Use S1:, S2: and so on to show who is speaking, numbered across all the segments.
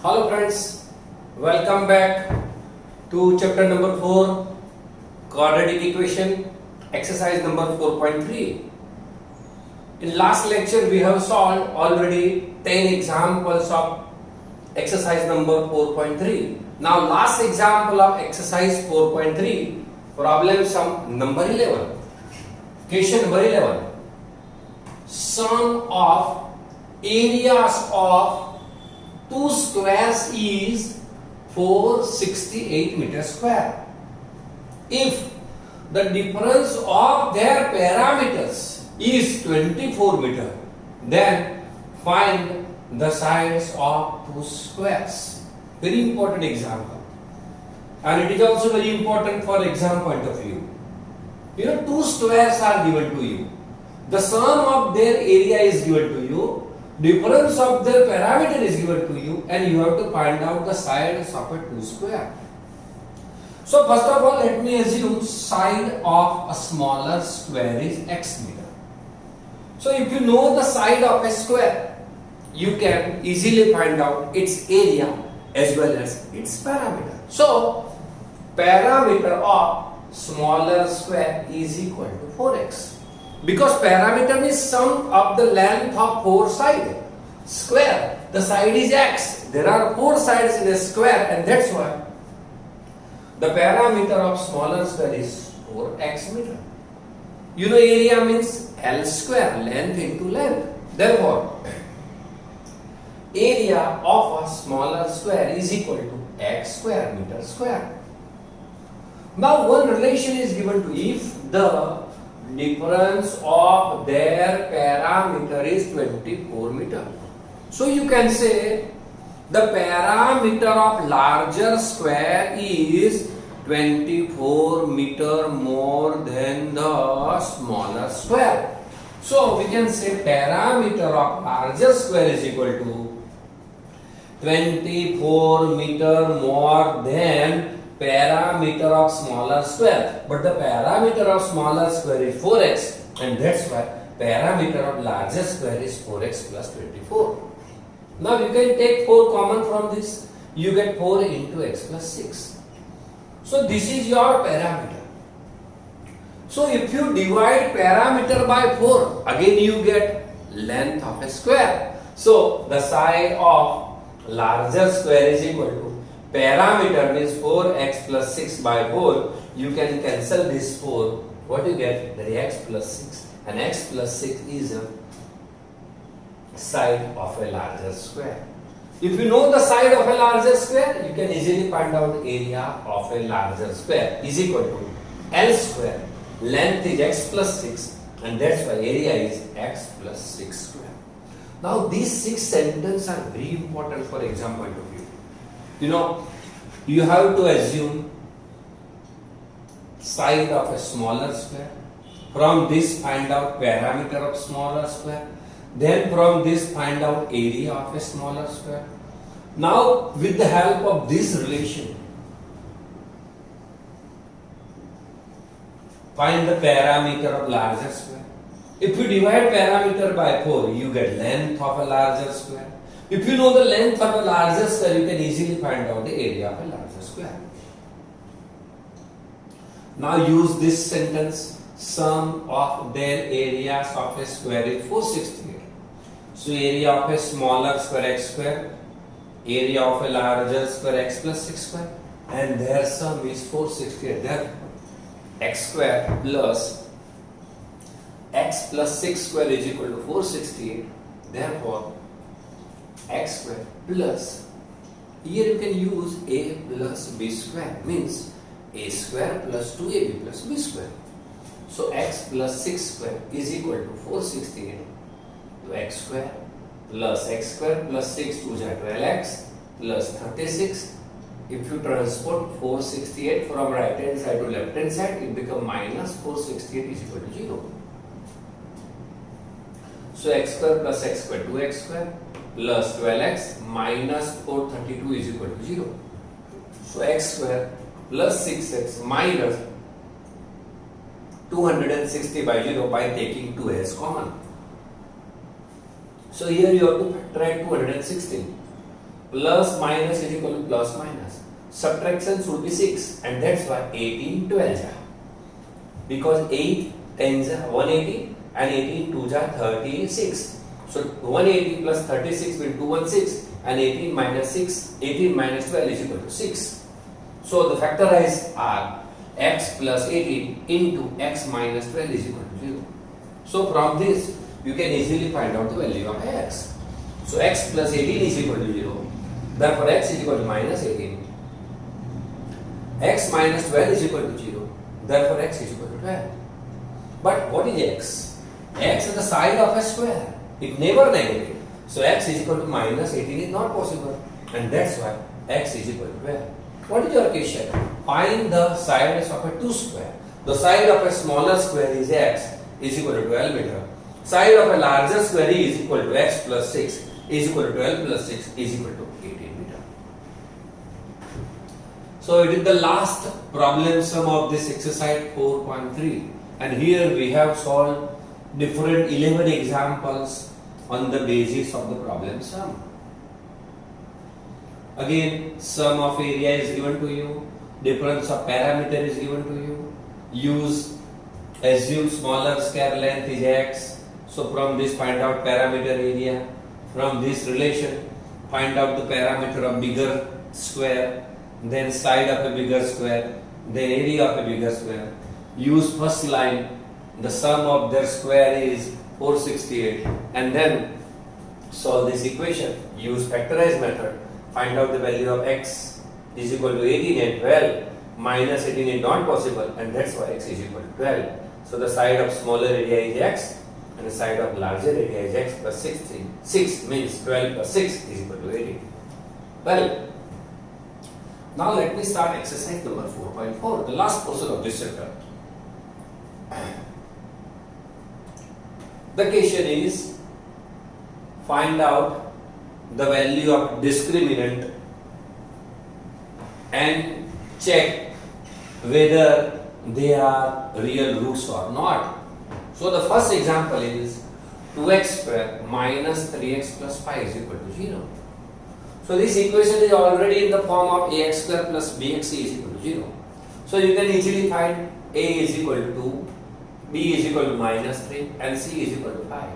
S1: Hello friends, welcome back to chapter number 4, quadratic equation, exercise number 4.3. In last lecture we have solved already 10 examples of exercise number 4.3. Now last example of exercise 4.3, problem sum number 11. Question number 11. Sum of areas of two squares is 468 meters square. If the difference of their parameters is 24 meter, then find the sides of two squares. Very important example, and it is also very important for exam point of view. You know, two squares are given to you. The sum of their area is given to you. Difference of their parameter is given to you, and you have to find out the sides of a two square. So first of all, let me assume side of a smaller square is x meter. So if you know the side of a square, you can easily find out its area as well as its parameter. So parameter of smaller square is equal to 4x. Because parameter is sum of the length of four sides. Square, the side is x. There are four sides in a square, and that's why the parameter of smaller square is 4x meter. You know, area means L square, length into length. Therefore, area of a smaller square is equal to x square meter square. Now one relation is given to if the difference of their parameter is 24 meter. So you can say the parameter of larger square is 24 meter more than the smaller square. So we can say parameter of larger square is equal to 24 meter more than parameter of smaller square, but the parameter of smaller square is 4x, and that's why parameter of larger square is 4x plus 24. Now you can take 4 common from this, you get 4 into x plus 6. So this is your parameter. So if you divide parameter by 4, again you get length of a square. So the side of larger square is equal to parameter means 4x plus 6 by 4. You can cancel this 4. What you get? The x plus 6. And x plus 6 is a side of a larger square. If you know the side of a larger square, you can easily find out area of a larger square is equal to L square. Length is x plus 6, and that's why area is x plus 6 square. Now these 6 sentences are very important for exam point of view. You know, you have to assume side of a smaller square. From this find out parameter of smaller square. Then from this find out area of a smaller square. Now with the help of this relation, find the parameter of larger square. If you divide parameter by 4, you get length of a larger square. If you know the length of a larger square, you can easily find out the area of a larger square. Now use this sentence, sum of their areas of a square is 468. So area of a smaller square x square, area of a larger square x plus 6 square, and their sum is 468. Therefore, x square plus x plus 6 square is equal to 468. Therefore, x square plus, here you can use a plus b square, means a square plus 2ab plus b square. So x plus 6 square is equal to 468 to x square plus x square plus 6 to 12x plus 36. If you transport 468 from right hand side to left hand side, it becomes minus 468 is equal to 0. So x square plus x square 2x square plus 12x minus 432 is equal to 0. So x square plus 6x minus 260 by 0 by taking 2 as common. So here you have to factorize 216. plus minus is equal to plus minus. Subtraction should be 6 and that's why 18 12 ja. Because 8 10 ja 180 and 18 2 ja 36. So 180 plus 36 will 216 and 18 minus 6, 18 minus 12 is equal to 6. So the factorize are x plus 18 into x minus 12 is equal to 0. So from this you can easily find out the value of x. So x plus 18 is equal to 0. Therefore x is equal to minus 18. X minus 12 is equal to 0. Therefore x is equal to 12. But what is x? X is the side of a square. It never negative. So x is equal to minus 18 is not possible. And that's why x is equal to 12. What is your question? Find the sides of a 2 square. The side of a smaller square is x is equal to 12 meter. Side of a larger square is equal to x plus 6 is equal to 12 plus 6 is equal to 18 meter. So it is the last problem sum of this exercise 4.3 and here we have solved different 11 examples on the basis of the problem sum. Again, sum of area is given to you, difference of parameter is given to you, assume smaller square length is x, so from this find out parameter area, from this relation find out the parameter of bigger square, then side of a bigger square, then area of a bigger square. Use first line, the sum of their square is 468 and then solve this equation. Use factorize method, find out the value of x is equal to 18 and 12. Minus 18 is not possible and that's why x is equal to 12. So the side of smaller area is x and the side of larger area is x plus 16. 6 means 12 plus 6 is equal to 18. Well, now let me start exercise number 4.4, the last portion of this chapter. The question is find out the value of discriminant and check whether they are real roots or not. So the first example is 2x square minus 3x plus 5 is equal to 0. So this equation is already in the form of ax square plus bx is equal to 0. So you can easily find a is equal to 2, b is equal to minus 3 and c is equal to 5.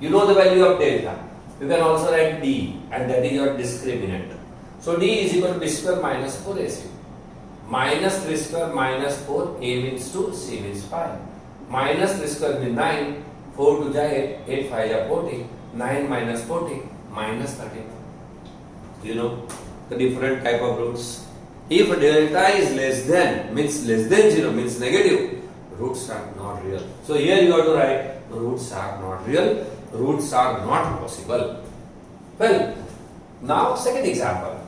S1: You know the value of delta. You can also write d and that is your discriminant. So d is equal to b square minus 4ac. Minus 3 square minus 4, a means 2, c means 5. Minus 3 square means 9, 4 to 8, 8 5 are 40, 9 minus 40, minus 30. You know the different type of roots. If delta is less than, means less than 0, means negative, roots are not real. So here you have to write roots are not real, roots are not possible. Well, now second example,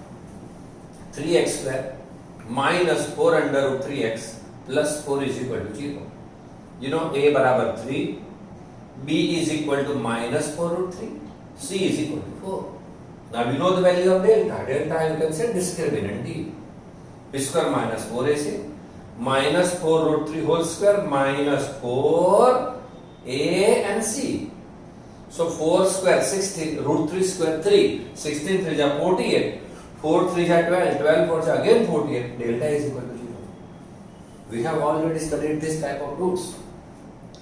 S1: 3x square minus 4 under root 3x plus 4 is equal to 0. You know a barabar 3, b is equal to minus 4 root 3, c is equal to 4. Now we know the value of delta. Delta you can say discriminant d. B square minus 4ac minus 4 root 3 whole square minus 4 a and c. So 4 square 16, root 3 square 3, 16 3 is 48, 4 3 is 12, 12 4 is again 48, delta is equal to 0. We have already studied this type of roots.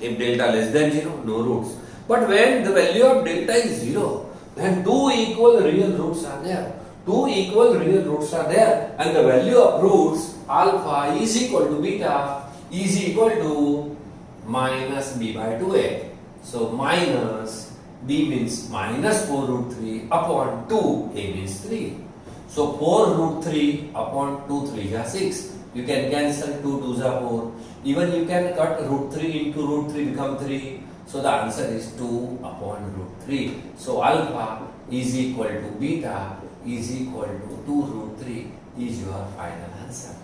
S1: If delta less than 0, no roots. But when the value of delta is 0, then two equal real roots are there. Two equal real roots are there and the value of roots alpha is equal to beta is equal to minus b by 2a. So minus b means minus 4 root 3 upon 2, a means 3. So 4 root 3 upon 2, 3 is 6. You can cancel 2 2 is 4. Even you can cut root 3 into root 3 become 3. So the answer is 2 upon root 3. So alpha is equal to beta is equal to 2 root 3 is your final answer.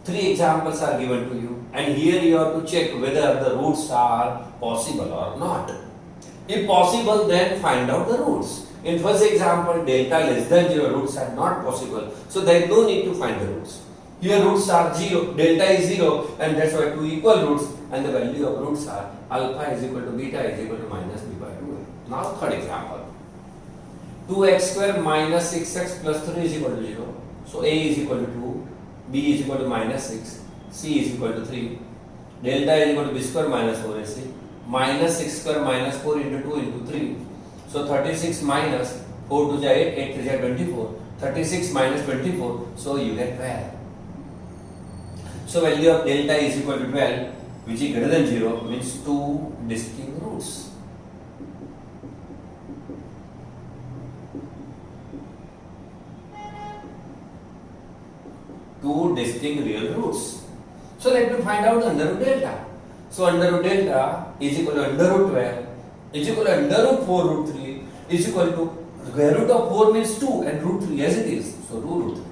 S1: 3 examples are given to you and here you have to check whether the roots are possible or not. If possible, then find out the roots. In first example, delta less than 0, roots are not possible. So there is no need to find the roots. Here roots are 0, delta is 0 and that's why 2 equal roots and the value of roots are alpha is equal to beta is equal to minus b by 2. Now third example. 2x square minus 6x plus 3 is equal to 0. So a is equal to 2, b is equal to minus 6, c is equal to 3. Delta is equal to b square minus 4ac. Minus 6 square minus 4 into 2 into 3. So 36 minus 4 to 8, 8 3 24. 36 minus 24, so you get 12. So value of delta is equal to 12, which is greater than 0, means two distinct roots. Two distinct real roots. So let me find out the under root delta. So under root delta is equal to under root 12 is equal to under root 4 root 3 is equal to square root of 4 means 2 and root 3 as it is. So 2 root 3.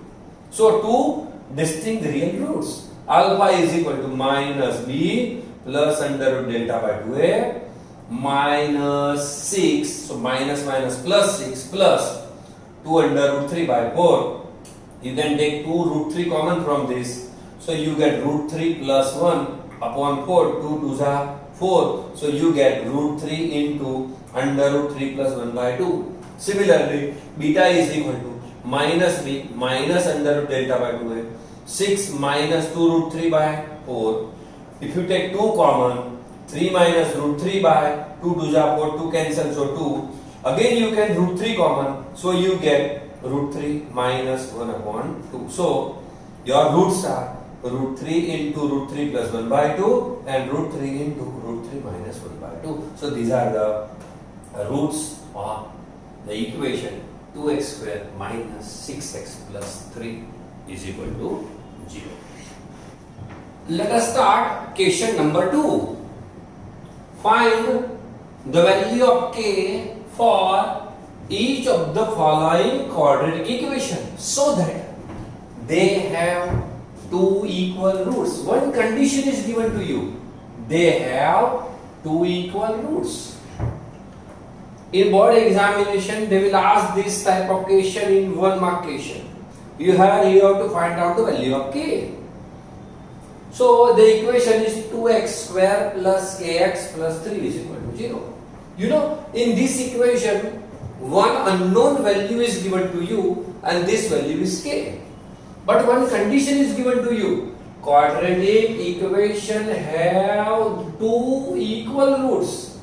S1: So two distinct real roots. Alpha is equal to minus b plus under root delta by 2a minus 6. So minus minus plus 6 plus 2 under root 3 by 4. You can take 2 root 3 common from this. So you get root 3 plus 1 upon 4. 2 2s are 4. So you get root 3 into under root 3 plus 1 by 2. Similarly, beta is equal to minus b minus under root delta by 2a. 6 minus 2 root 3 by 4. If you take 2 common, 3 minus root 3 by 2 2s are 4. 2 cancel, so 2. Again you can root 3 common, so you get root 3 minus 1 upon 2. So your roots are root 3 into root 3 plus 1 by 2 and root 3 into root 3 minus 1 by 2. So these are the roots of the equation 2x square minus 6x plus 3 is equal to 0. Let us start question number 2. Find the value of k for each of the following quadratic equation so that they have two equal roots. One condition is given to you. They have two equal roots. In board examination, they will ask this type of question in 1 mark question. You have to find out the value of k. So the equation is 2x square plus kx plus 3 is equal to 0. You know, in this equation, one unknown value is given to you and this value is k. But one condition is given to you. Quadratic equation have two equal roots.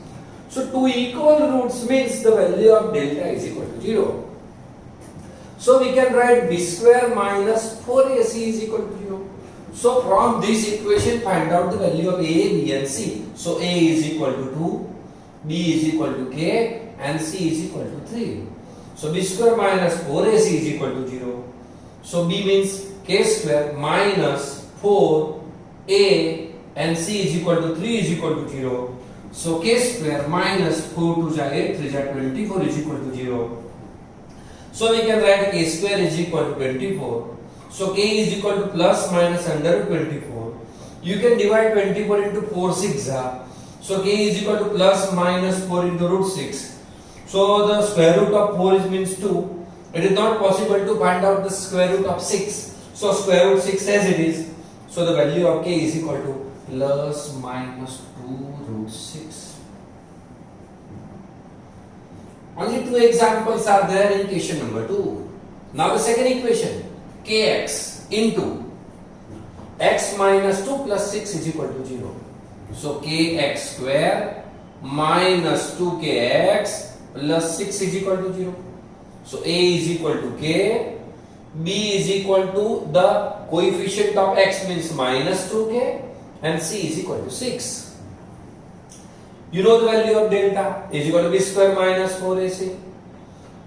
S1: So two equal roots means the value of delta is equal to 0. So we can write b square minus 4ac is equal to 0. So from this equation find out the value of a, b and c. So a is equal to 2, b is equal to k and c is equal to 3. So b square minus 4ac is equal to 0. So b means k square minus 4a and c is equal to 3 is equal to 0. So k square minus 4 2 is 8, 3 is 24 is equal to 0. So we can write k square is equal to 24. So k is equal to plus minus under root 24. You can divide 24 into 4 6 are. So k is equal to plus minus 4 into root 6. So the square root of 4 is means 2. It is not possible to find out the square root of 6. So square root 6 as it is. So the value of k is equal to plus minus 2 root 6. Only two examples are there in question number 2. Now the second equation, kx into x minus 2 plus 6 is equal to 0. So kx square minus 2kx plus 6 is equal to 0. So a is equal to k, b is equal to the coefficient of x means minus 2k and c is equal to 6. You know the value of delta is equal to b square minus 4ac.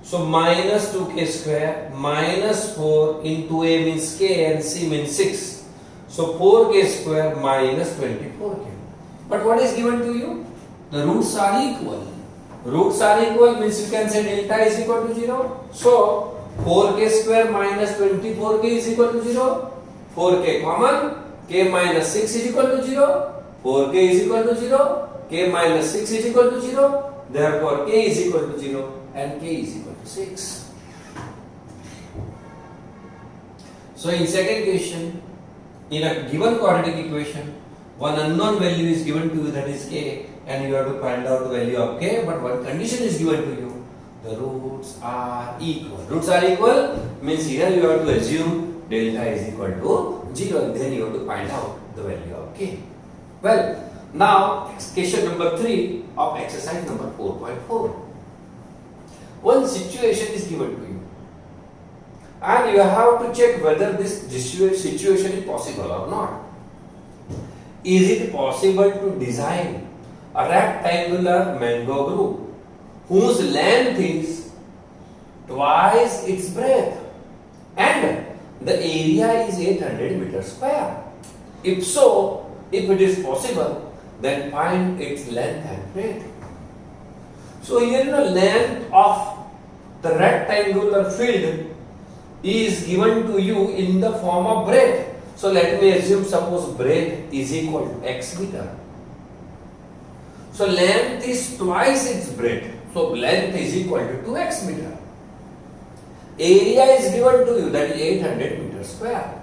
S1: So minus 2k square minus 4 into a means k and c means 6. So 4k square minus 24k. But what is given to you? The roots are equal. Roots are equal means you can say delta is equal to 0. So 4k square minus 24k is equal to 0. 4k common, k minus 6 is equal to 0. 4k is equal to 0. K minus 6 is equal to 0. Therefore k is equal to 0 and k is equal to 6. So in second question, in a given quadratic equation, one unknown value is given to you, that is k, and you have to find out the value of k, but one condition is given to you. the roots are equal. Roots are equal means here you have to assume delta is equal to 0 and then you have to find out the value of k. Well, now question number 3 of exercise number 4.4. One situation is given to you and you have to check whether this situation is possible or not. Is it possible to design a rectangular mango group whose length is twice its breadth and the area is 800 meters square? If so, if it is possible, then find its length and breadth. So here the length of the rectangular field is given to you in the form of breadth. So let me assume, suppose breadth is equal to x meter. So length is twice its breadth. So length is equal to 2x meter. Area is given to you, that is 800 meters square.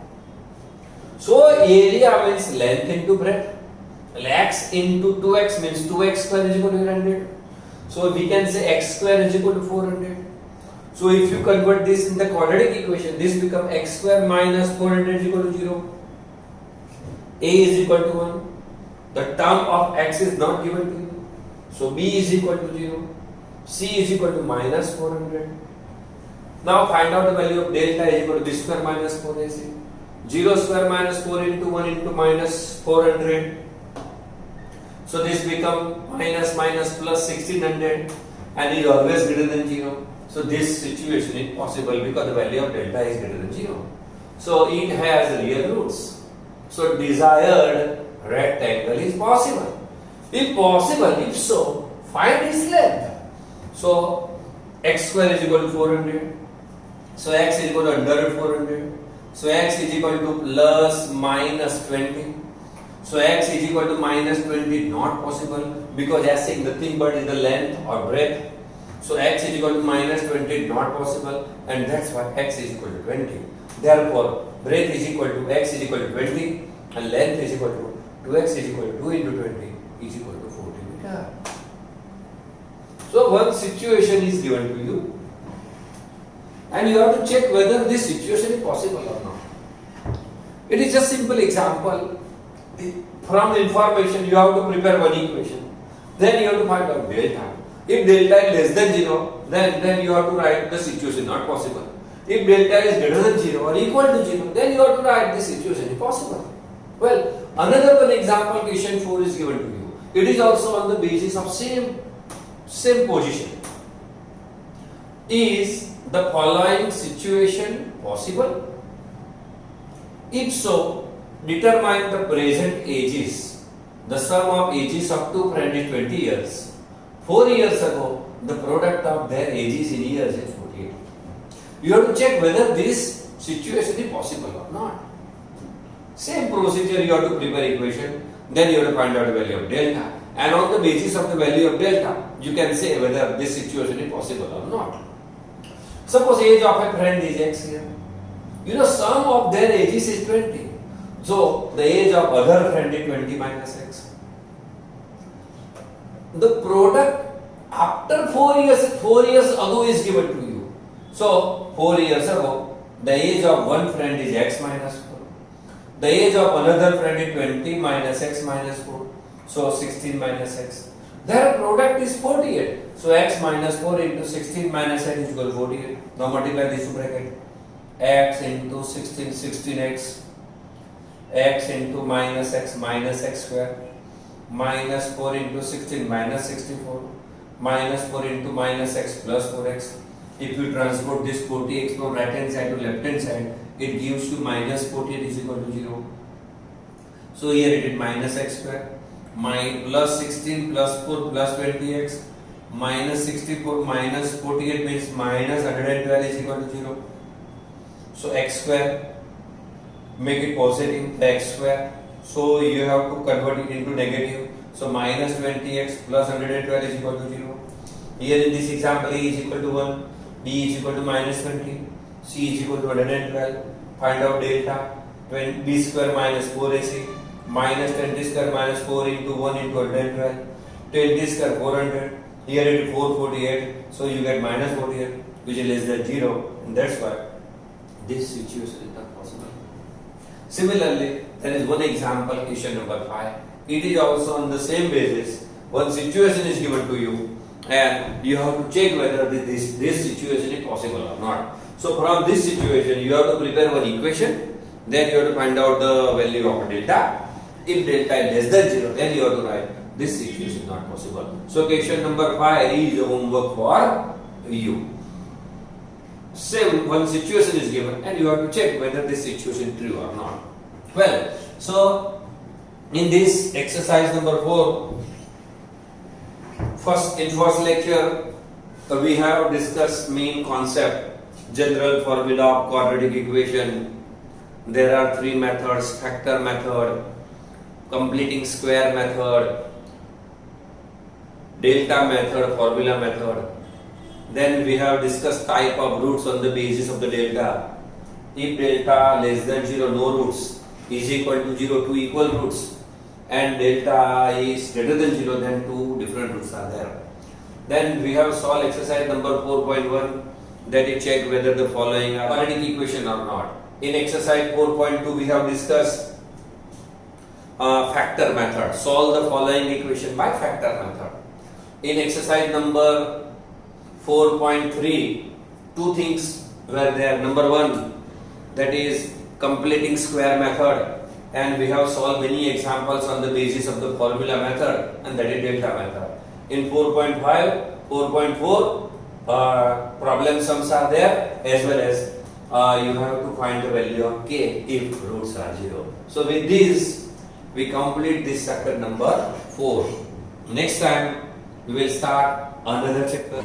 S1: So area means length into breadth. X into 2x means 2x square is equal to 800. So we can say x square is equal to 400. So if you convert this in the quadratic equation, this becomes x square minus 400 is equal to 0. A is equal to 1. The term of x is not given to you. So b is equal to 0. C is equal to minus 400. Now find out the value of delta is equal to b square minus 4ac. 0 square minus 4 into 1 into minus 400. So this becomes minus minus plus 1600 and is always greater than 0. So this situation is possible because the value of delta is greater than 0. So it has real roots. So desired rectangle is possible. If possible, if so, find its length. So x square is equal to 400. So x is equal to under root 400. So x is equal to plus minus 20. So x is equal to minus 20 not possible because as saying nothing but is the length or breadth. So x is equal to minus 20 not possible and that's why x is equal to 20. Therefore breadth is equal to x is equal to 20 and length is equal to 2x is equal to 2 into 20 is equal to 40 meter. So one situation is given to you and you have to check whether this situation is possible or not. It is just simple example. From the information you have to prepare one equation. Then you have to find out delta. If delta is less than 0, then you have to write the situation not possible. If delta is greater than 0 or equal to 0, then you have to write the situation is possible. Well, another one example, question 4 is given to you. It is also on the basis of same position. Is the following situation possible? If so, determine the present ages. The sum of ages of two friends is 20 years. 4 years ago, the product of their ages in years is 48. You have to check whether this situation is possible or not. Same procedure, you have to prepare equation, then you have to find out the value of delta. And on the basis of the value of delta, you can say whether this situation is possible or not. Suppose age of a friend is x here. You know, sum of their ages is 20. So the age of other friend is 20 minus x. The product after 4 years ago is given to you. So 4 years ago, the age of one friend is x minus 4. The age of another friend is 20 minus x minus 4. So 16 minus x. Their product is 48. So x minus 4 into 16 minus x is equal to 48. Now multiply this bracket. X into 16, 16x. X into minus x square. Minus 4 into 16 minus 64. Minus 4 into minus x plus 4x. If you transport this 40x from right hand side to left hand side, it gives you minus 48 is equal to 0. So here it is minus x square. Plus 16 plus 4 plus 20x. Minus 64 minus 48 means minus 112 is equal to 0. So x square, make it positive, x square. So you have to convert it into negative. So minus 20x plus 112 is equal to 0. Here in this example, A is equal to 1, B is equal to minus 20, C is equal to 112. Find out delta. B square minus 4ac minus 20 square minus 4 into 1 into 112. 20 square 400. Here it is 448, so you get minus 48, which is less than 0, and that's why this situation is not possible. Similarly, there is one example, question number 5. It is also on the same basis. One situation is given to you, and you have to check whether this situation is possible or not. So from this situation, you have to prepare one equation. Then you have to find out the value of delta. If delta is less than 0, then you have to write this situation is not possible. So question number 5 is homework for you. Same one situation is given, and you have to check whether this situation is true or not. Well, so in this exercise number 4, first lecture we have discussed main concept, general formula of quadratic equation. There are 3 methods: factor method, completing square method, delta method, formula method. Then we have discussed type of roots on the basis of the delta. If delta less than 0, no roots, is equal to 0, 2 equal roots, and delta is greater than 0, then 2 different roots are there. Then we have solved exercise number 4.1, that is check whether the following are quadratic equation or not. In exercise 4.2 we have discussed factor method. Solve the following equation by factor method. In exercise number 4.3, 2 things were there. Number 1, that is completing square method, and we have solved many examples on the basis of the formula method, and that is delta method. In 4.4 problem sums are there, as well as you have to find the value of k if roots are 0. So with this we complete this chapter number 4. Next time we will start another chapter.